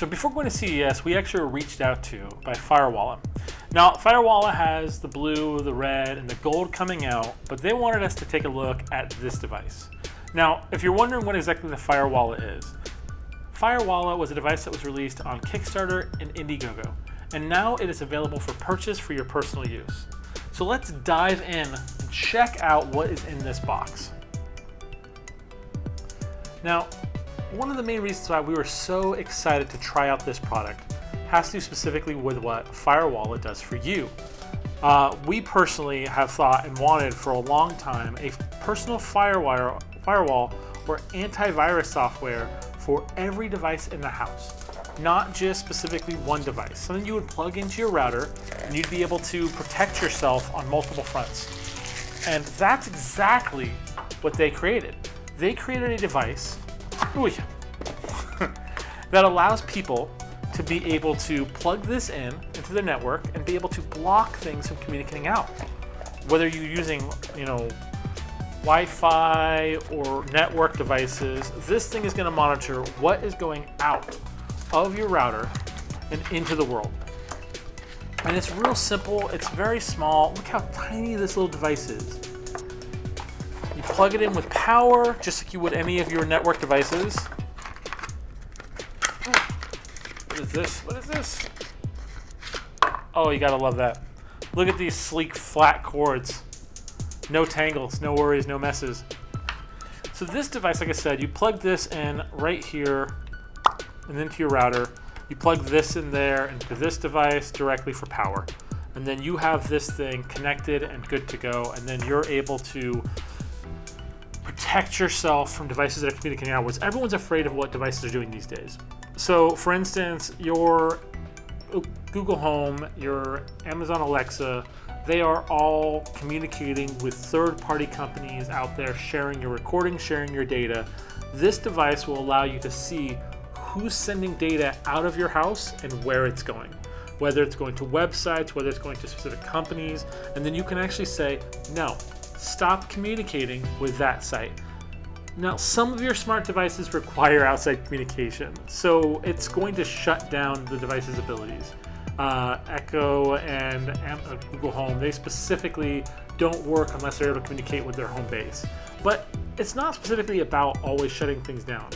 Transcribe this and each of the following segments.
So before going to CES, we actually were reached out to by FireWalla. Now, FireWalla has the blue, the red, and the gold coming out, but they wanted us to take a look at this device. Now, if you're wondering what exactly the FireWalla is, FireWalla was a device that was released on Kickstarter and Indiegogo, and now it is available for purchase for your personal use. So let's dive in and check out what is in this box. Now, one of the main reasons why we were so excited to try out this product has to do specifically with what FireWalla does for you. We personally have thought and wanted for a long time a personal firewall or antivirus software for every device in the house, not just specifically one device. Something you would plug into your router and you'd be able to protect yourself on multiple fronts. And that's exactly what they created. They created a device that allows people to be able to plug this in into the network and be able to block things from communicating out. Whether you're using, Wi-Fi or network devices, this thing is going to monitor what is going out of your router and into the world. And it's real simple. It's very small. Look how tiny this little device is. You plug it in with power, just like you would any of your network devices. What is this? What is this? Oh, you gotta love that. Look at these sleek, flat cords. No tangles, no worries, no messes. So this device, like I said, you plug this in right here and into your router. You plug this in there into this device directly for power. And then you have this thing connected and good to go. And then you're able to protect yourself from devices that are communicating outwards. Everyone's afraid of what devices are doing these days. So for instance, your Google Home, your Amazon Alexa, they are all communicating with third-party companies out there, sharing your recording, sharing your data. This device will allow you to see who's sending data out of your house and where it's going. Whether it's going to websites, whether it's going to specific companies, and then you can actually say, no, stop communicating with that site. Now, some of your smart devices require outside communication, so it's going to shut down the device's abilities. Echo and Google Home, they specifically don't work unless they're able to communicate with their home base. But it's not specifically about always shutting things down.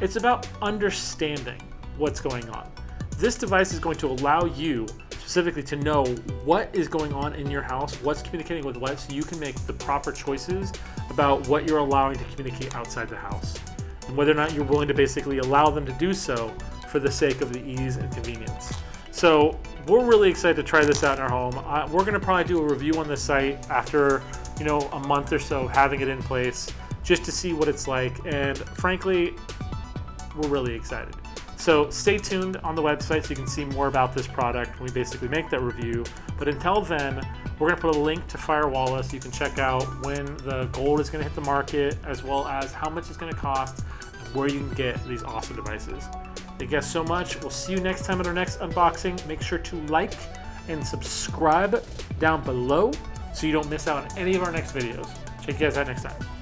It's about understanding what's going on. This device is going to allow you specifically to know what is going on in your house, what's communicating with what, so you can make the proper choices about what you're allowing to communicate outside the house, and whether or not you're willing to basically allow them to do so for the sake of the ease and convenience. So we're really excited to try this out in our home. We're going to probably do a review on this site after a month or so having it in place, just to see what it's like. And frankly, we're really excited. So stay tuned on the website so you can see more about this product when we basically make that review. But until then, we're going to put a link to FireWalla so you can check out when the gold is going to hit the market, as well as how much it's going to cost and where you can get these awesome devices. Thank you guys so much. We'll see you next time at our next unboxing. Make sure to like and subscribe down below so you don't miss out on any of our next videos. Check you guys out next time.